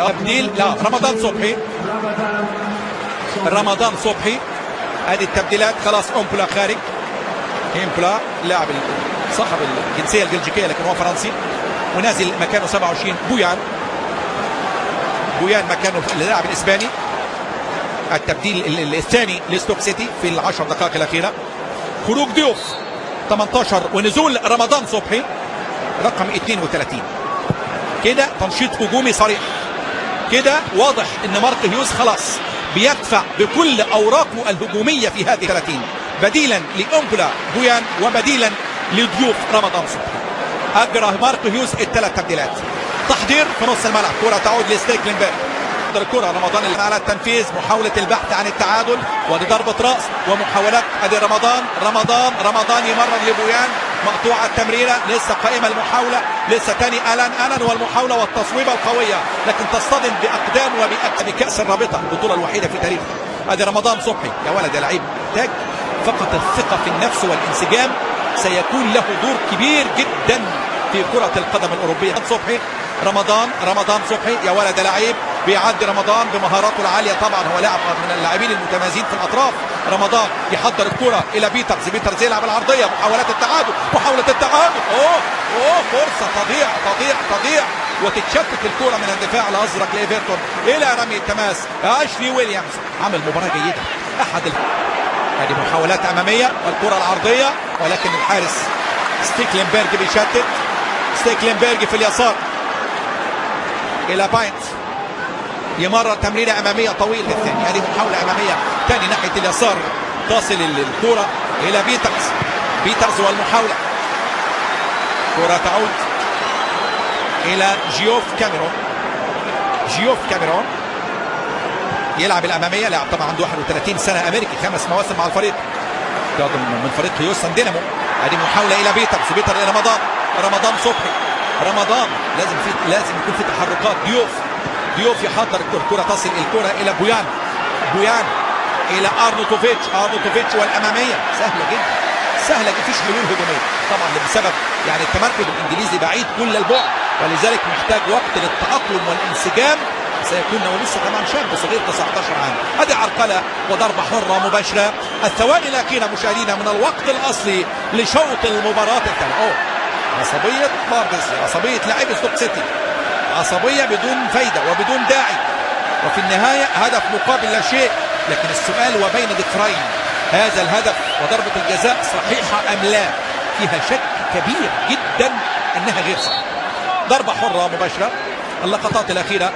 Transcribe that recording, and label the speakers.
Speaker 1: تبديل لا رمضان صبحي. رمضان صبحي هذه التبديلات خلاص. امبلا خارج. امبلا لاعب صاحب الجنسيه البلجيكيه لكن هو فرنسي ونازل مكانه 27 بويان. بويان مكانه اللاعب الاسباني. التبديل الثاني لستوك سيتي في العشر دقائق الاخيره. خروج ضيوف 18 ونزول رمضان صبحي رقم 32. كده تنشيط هجومي صريح. كده واضح ان مارك هيوز خلاص بيدفع بكل اوراقه الهجوميه في هذه 30 بديلا لأمبلا بويان وبديلا لضيوف رمضان صبحي. اجرى مارك هيوز الثلاث تبديلات. تحضير في نص الملعب. كره تعود لستيكلنبرغ. الكره رمضان على التنفيذ. محاوله البحث عن التعادل ودي ضربه راس ومحاولات. ادي رمضان يمرر لبويان. مقطوعه التمريره. لسه قائمه المحاوله. لسه تاني الان والمحاوله والتصويبه القويه لكن تصطدم باقدام بكاس الرابطه البطوله الوحيده في تاريخه. ادي رمضان صبحي. يا ولد يا لعيب محتاج فقط الثقه في النفس والانسجام. سيكون له دور كبير جدا في كره القدم الاوروبيه. صبحي رمضان صبحي. يا ولد يا لعيب بيعدي رمضان بمهاراته العاليه. طبعا هو لاعب من اللاعبين المتميزين في الاطراف. رمضان يحضر الكره الى بيترز يلعب العرضيه. محاوله التعادل. اوه فرصه تضيع وتتشتت الكره من الدفاع الازرق لايفرتون الى رمي التماس. اشلي ويليامز عمل مباراه جيده. هذه محاولات اماميه والكره العرضيه ولكن الحارس ستيكلنبرغ بيشتت. ستيكلنبرغ في اليسار الى باينت. يمرر تمريره اماميه طويله الثاني. هذه محاوله اماميه ثاني ناحيه اليسار. تصل الكره الى بيترز والمحاوله. كره تعود الى جيوف كاميرون. يلعب الاماميه. لاعب طبعا عنده 31 سنه امريكي 5 مواسم مع الفريق من فريق هيوستن دينامو. هذه محاوله الى بيترز الى رمضان صبحي. لازم يكون في تحركات. ضيوف يحضر الكره. تصل الكره الى بويان الى ارنوتوفيتش والاماميه سهله مفيش حلول هجوميه طبعا بسبب يعني التمركز الانجليزي بعيد كل البعد ولذلك محتاج وقت للتاقلم والانسجام. سيكون لسه طبعا شاب صغير 19 عام. هذه عرقله وضربه حره مباشره. الثواني الاخيره مشاهدينا من الوقت الاصلي لشوط المباراه الثانيه. عصبيه باردسلي. عصبيه لاعب ستوك سيتي. عصبيه بدون فايده وبدون داعي وفي النهايه هدف مقابل لا شيء. لكن السؤال وبين ذكرين هذا الهدف وضربه الجزاء صحيحه ام لا؟ فيها شك كبير جدا انها غير صحيحه. ضربه حره مباشره. اللقطات الاخيره